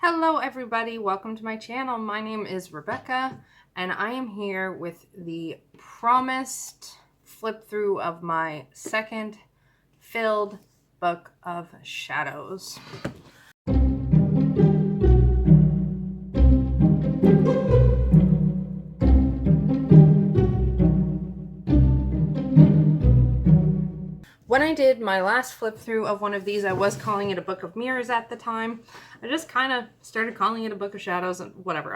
Hello everybody, welcome to my channel. My name is Rebecca and I am here with the promised flip through of my second filled book of shadows. When I did my last flip through of one of these, I was calling it a book of mirrors at the time. I just kind of started calling it a book of shadows and whatever.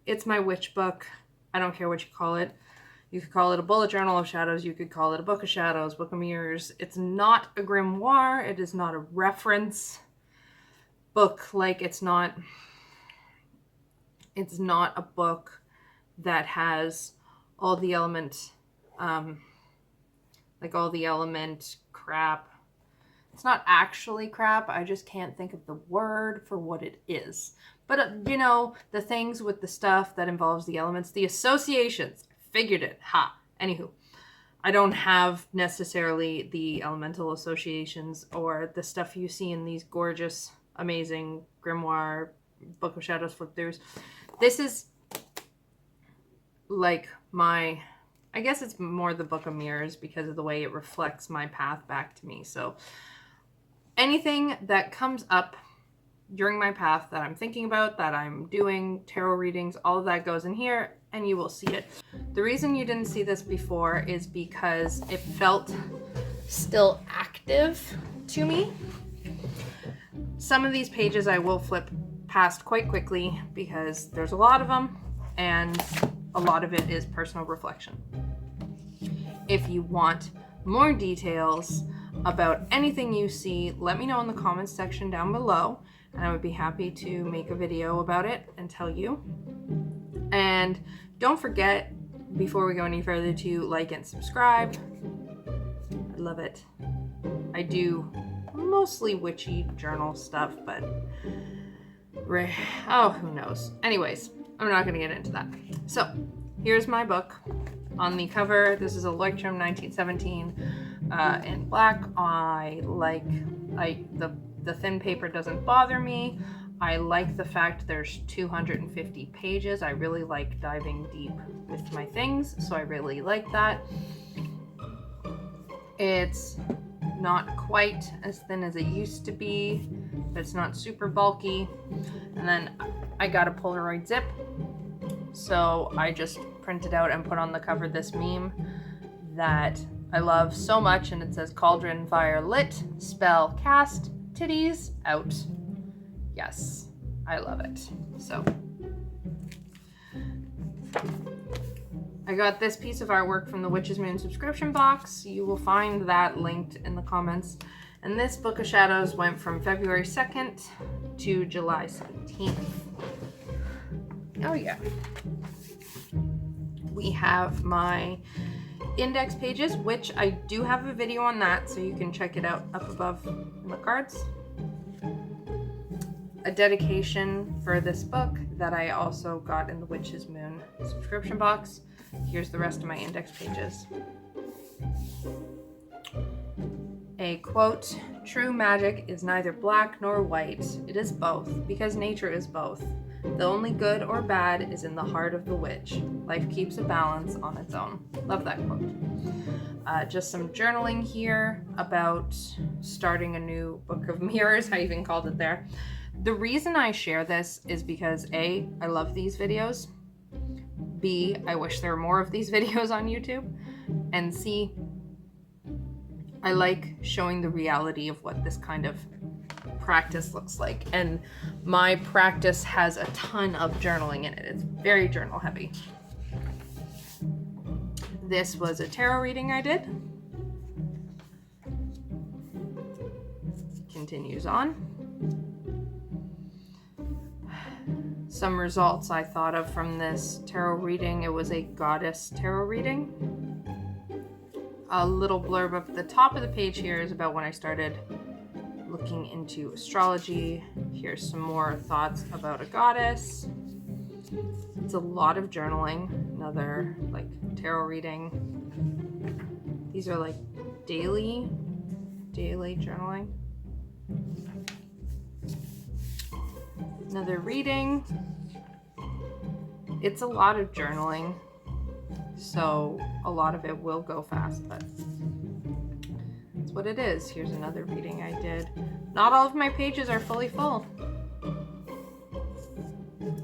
It's my witch book. I don't care what you call it. You could call it a bullet journal of shadows. You could call it a book of shadows, book of mirrors. It's not a grimoire. It is not a reference book. Like it's not a book that has all the element crap. It's not actually crap. I just can't think of the word for what it is. But, you know, the things with the stuff that involves the elements, the associations. I figured it. Ha. Anywho, I don't have necessarily the elemental associations or the stuff you see in these gorgeous, amazing grimoire, Book of Shadows flip throughs. This is like I guess it's more the Book of Mirrors because of the way it reflects my path back to me. So anything that comes up during my path that I'm thinking about, that I'm doing, tarot readings, all of that goes in here and you will see it. The reason you didn't see this before is because it felt still active to me. Some of these pages I will flip past quite quickly because there's a lot of them and a lot of it is personal reflection. If you want more details about anything you see, let me know in the comments section down below and I would be happy to make a video about it and tell you. And don't forget, before we go any further, to like and subscribe. I love it. I do mostly witchy journal stuff, but oh, who knows. Anyways, I'm not going to get into that. So here's my book. On the cover, this is a Electrum 1917 in black. The thin paper doesn't bother me. I like the fact there's 250 pages. I really like diving deep with my things, so I really like that. It's not quite as thin as it used to be, but it's not super bulky. And then I got a Polaroid zip, so I just printed out and put on the cover this meme that I love so much, and it says cauldron fire lit, spell cast, titties out. Yes, I love it. So I got this piece of artwork from the Witch's Moon subscription box. You will find that linked in the comments. And this Book of Shadows went from February 2nd to July 17th. Oh yeah. We have my index pages, which I do have a video on that, so you can check it out up above in the cards. A dedication for this book that I also got in the Witch's Moon subscription box. Here's the rest of my index pages. A quote, "True magic is neither black nor white. It is both, because nature is both. The only good or bad is in the heart of the witch. Life keeps a balance on its own." Love that quote. Just some journaling here about starting a new Book of Mirrors. I even called it there. The reason I share this is because A, I love these videos. B, I wish there were more of these videos on YouTube. And C, I like showing the reality of what this kind of practice looks like. And my practice has a ton of journaling in it. It's very journal heavy. This was a tarot reading I did. Continues on. Some results I thought of from this tarot reading. It was a goddess tarot reading. A little blurb up at the top of the page here is about when I started looking into astrology. Here's some more thoughts about a goddess. It's a lot of journaling. Another like tarot reading. These are like daily journaling. Another reading. It's a lot of journaling, so a lot of it will go fast, but that's what it is. Here's another reading I did. Not all of my pages are fully full.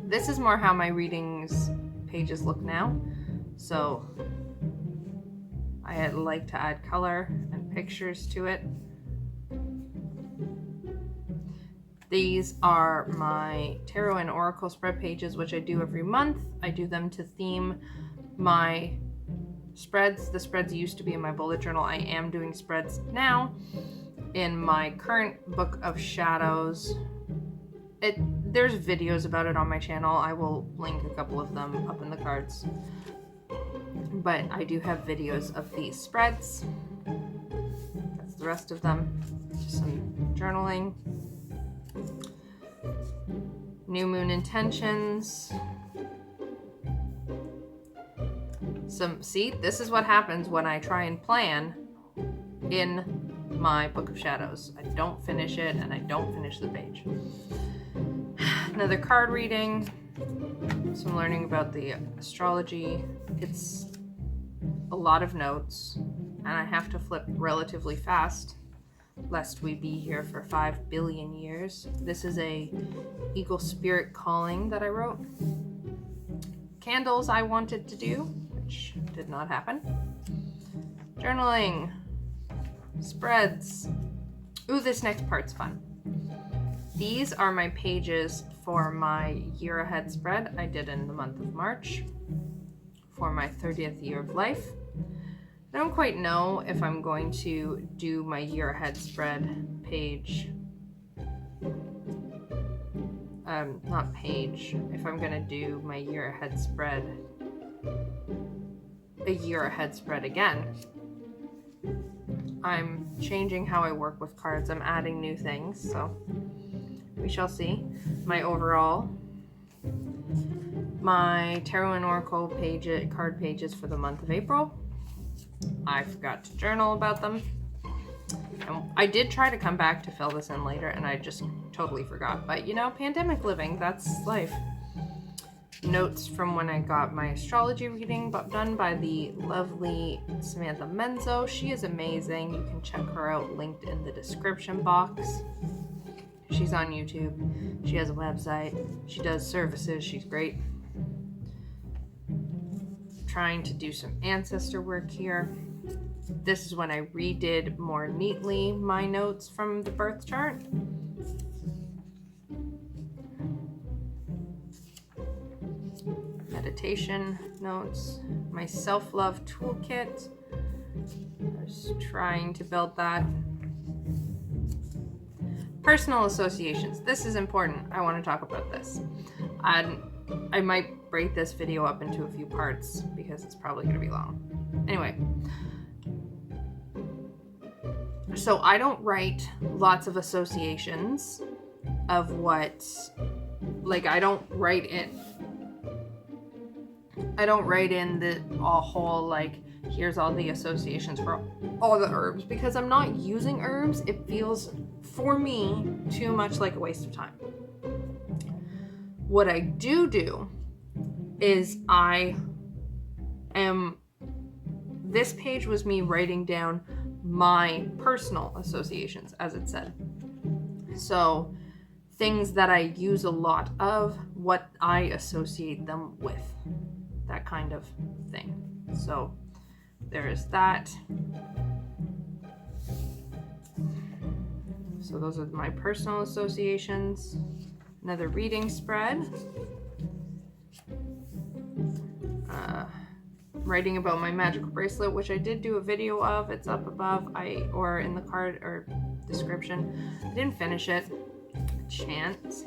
This is more how my readings pages look now, so I like to add color and pictures to it. These are my tarot and oracle spread pages, which I do every month. I do them to theme my spreads. The spreads used to be in my bullet journal. I am doing spreads now in my current book of shadows. There's videos about it on my channel. I will link a couple of them up in the cards. But I do have videos of these spreads. That's the rest of them. Just some journaling. New moon intentions. See, this is what happens when I try and plan in my book of shadows. I don't finish it and I don't finish the page. Another card reading. Some learning about the astrology. It's a lot of notes and I have to flip relatively fast lest we be here for 5 billion years. This is a Eagle Spirit Calling that I wrote. Candles I wanted to do, which did not happen. Journaling. Spreads. Ooh, this next part's fun. These are my pages for my year ahead spread I did in the month of March for my 30th year of life. I don't quite know if I'm going to do my year ahead spread page. Not page. If I'm going to do my year ahead spread, a year ahead spread again. I'm changing how I work with cards. I'm adding new things, so we shall see. My overall, my tarot and oracle card pages for the month of April. I forgot to journal about them. And I did try to come back to fill this in later and I just totally forgot. But you know, pandemic living, that's life. Notes from when I got my astrology reading done by the lovely Samantha Menzo. She is amazing. You can check her out, linked in the description box. She's on YouTube. She has a website. She does services. She's great. Trying to do some ancestor work here. This is when I redid more neatly my notes from the birth chart. Meditation notes. My self-love toolkit. I was trying to build that. Personal associations. This is important. I want to talk about this. I might break this video up into a few parts because it's probably going to be long. Anyway, so I don't write lots of associations of what, like I don't write in the whole like here's all the associations for all the herbs because I'm not using herbs. It feels for me too much like a waste of time. What I do is this page was me writing down my personal associations, as it said. So things that I use a lot of, what I associate them with, that kind of thing. So there is that. So those are my personal associations. Another reading spread. Writing about my magical bracelet, which I did do a video of. It's up above, or in the card or description. I didn't finish it. Chance.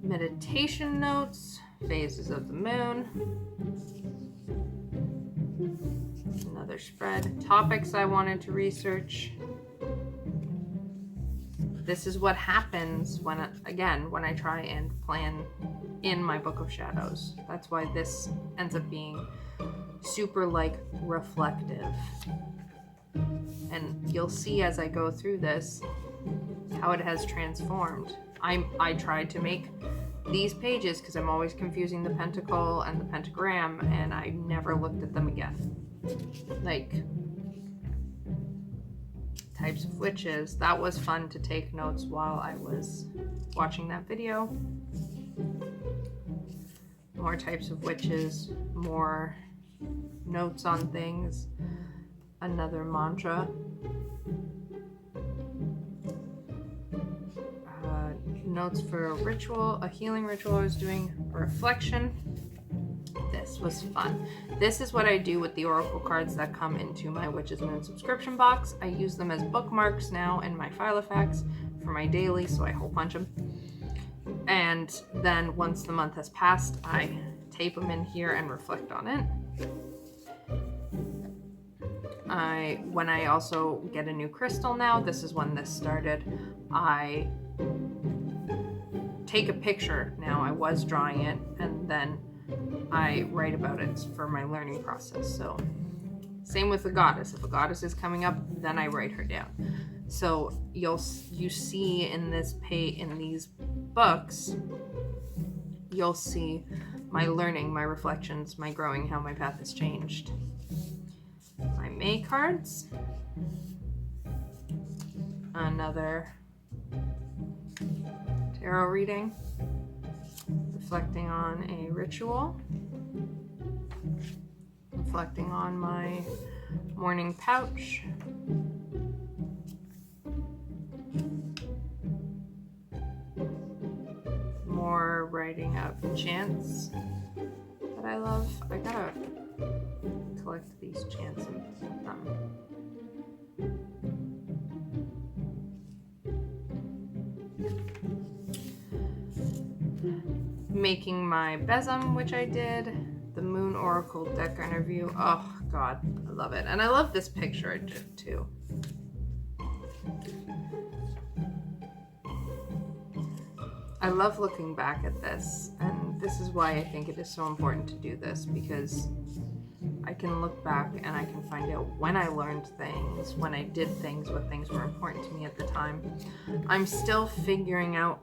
Meditation notes. Phases of the moon. Another spread. Topics I wanted to research. This is what happens when I try and plan in my book of shadows. That's why this ends up being super like reflective And you'll see as I go through this how it has transformed. I tried to make these pages because I'm always confusing the pentacle and the pentagram, and I never looked at them again. Like, types of witches. That was fun to take notes while I was watching that video. More types of witches, more notes on things, another mantra, notes for a ritual, a healing ritual I was doing, a reflection. This was fun. This is what I do with the oracle cards that come into my Witch's Moon subscription box. I use them as bookmarks now in my Filofax for my daily, so I hole punch them. And then once the month has passed, I tape them in here and reflect on it. When I also get a new crystal now, this is when this started, I take a picture now. I was drawing it, and then I write about it for my learning process. So same with the goddess. If a goddess is coming up, then I write her down. So you see in these books, you'll see my learning, my reflections, my growing, how my path has changed. My May cards. Another tarot reading, reflecting on a ritual, reflecting on my morning pouch, more writing up chants that I love. I gotta collect these chants and put them. Making my besom, which I did, the Moon Oracle deck interview. Oh God, I love it. And I love this picture I did too. I love looking back at this, and this is why I think it is so important to do this, because I can look back and I can find out when I learned things, when I did things, what things were important to me at the time. I'm still figuring out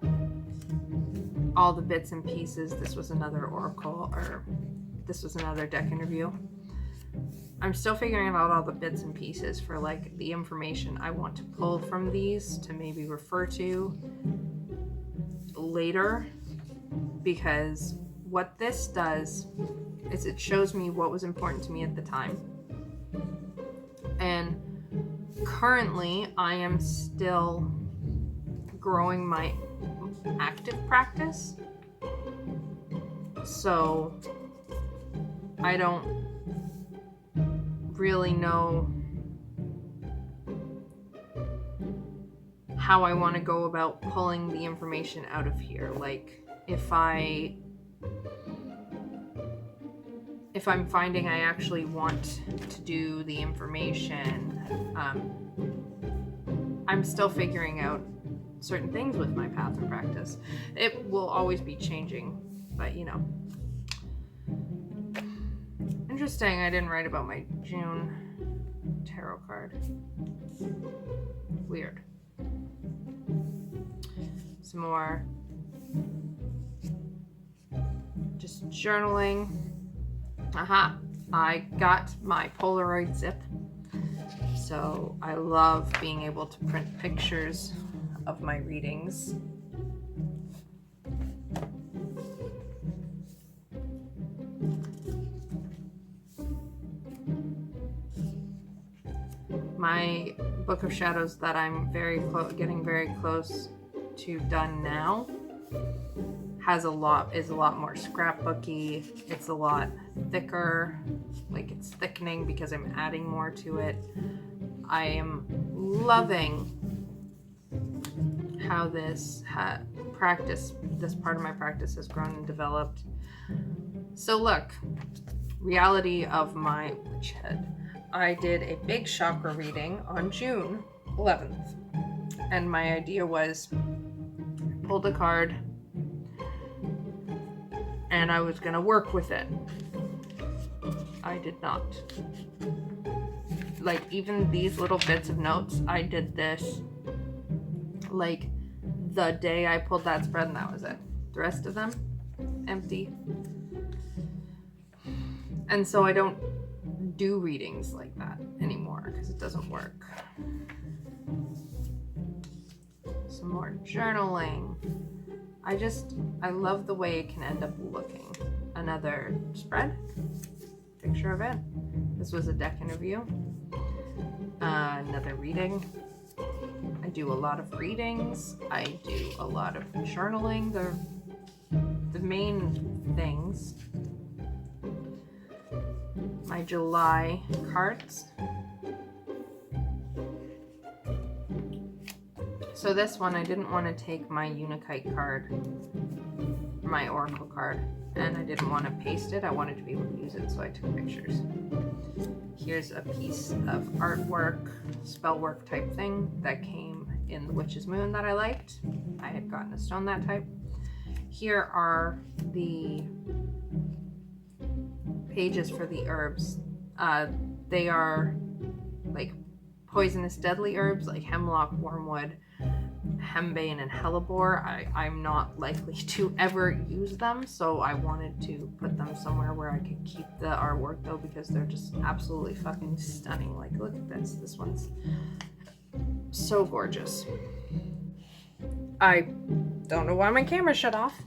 all the bits and pieces. This was another oracle, or this was another deck interview. I'm still figuring out all the bits and pieces for like the information I want to pull from these to maybe refer to later, because what this does is it shows me what was important to me at the time. And currently I am still growing my active practice, so I don't really know how I want to go about pulling the information out of here. Like if I'm finding I actually want to do the information, I'm still figuring out certain things with my path and practice. It will always be changing, but you know. Interesting, I didn't write about my June tarot card. Weird. Some more just journaling. Aha, I got my Polaroid zip. So I love being able to print pictures of my readings. My Book of Shadows that I'm getting very close to done now is a lot more scrapbooky. It's a lot thicker, like it's thickening because I'm adding more to it. I am loving how this part of my practice has grown and developed. So look, reality of my witch head. I did a big chakra reading on June 11th, and my idea was pulled a card and I was going to work with it. I did not. like even these little bits of notes, I did this like the day I pulled that spread, and that was it. The rest of them, empty. And so I don't do readings like that anymore because it doesn't work. Some more journaling. I love the way it can end up looking. Another spread, picture of it. This was a deck interview. Another reading. I do a lot of readings. I do a lot of journaling. The main things. My July cards. So this one, I didn't want to take my Unikite card, my Oracle card, and I didn't want to paste it. I wanted to be able to use it, so I took pictures. Here's a piece of artwork, spell work type thing that came in the Witch's Moon that I liked. I had gotten a stone that type. Here are the pages for the herbs. They are like poisonous deadly herbs like hemlock, wormwood, hembane, and hellebore. I'm not likely to ever use them, so I wanted to put them somewhere where I could keep the artwork though, because they're just absolutely fucking stunning. Like, look at this. This one's so gorgeous. I don't know why my camera shut off.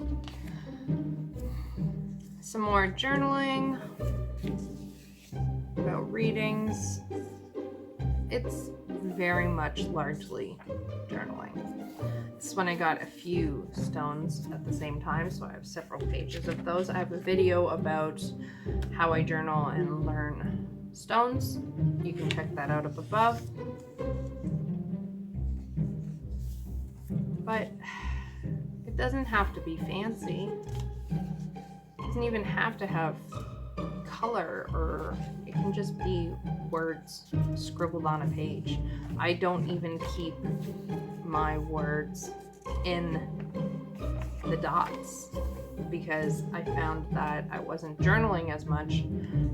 Some more journaling about readings. It's very much largely journaling. This one I got a few stones at the same time, so I have several pages of those. I have a video about how I journal and learn stones. You can check that out up above. But it doesn't have to be fancy. It doesn't even have to have color, or it can just be words scribbled on a page. I don't even keep my words in the dots because I found that I wasn't journaling as much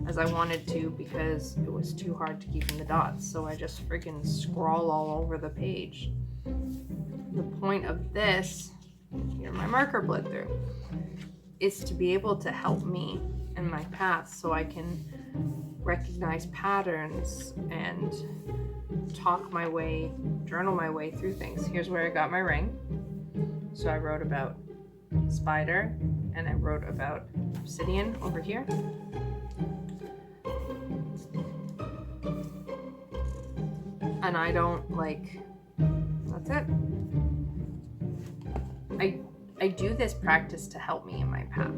as I wanted to because it was too hard to keep in the dots. So I just freaking scroll all over the page. The point of this, here my marker bled through, is to be able to help me in my path so I can recognize patterns and talk my way, journal my way through things. Here's where I got my ring. So I wrote about spider and I wrote about obsidian over here. And I don't like, that's it. I do this practice to help me in my path,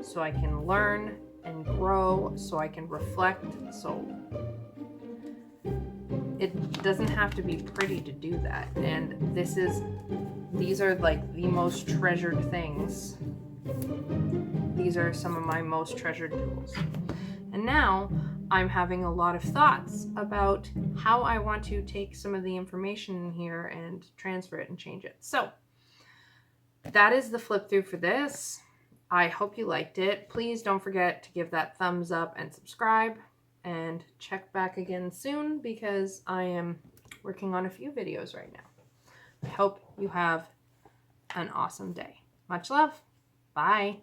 so I can learn and grow, so I can reflect. So it doesn't have to be pretty to do that. And these are like the most treasured things. These are some of my most treasured tools. And now I'm having a lot of thoughts about how I want to take some of the information in here and transfer it and change it. So that is the flip through for this. I hope you liked it. Please don't forget to give that thumbs up and subscribe, and check back again soon because I am working on a few videos right now. I hope you have an awesome day. Much love. Bye.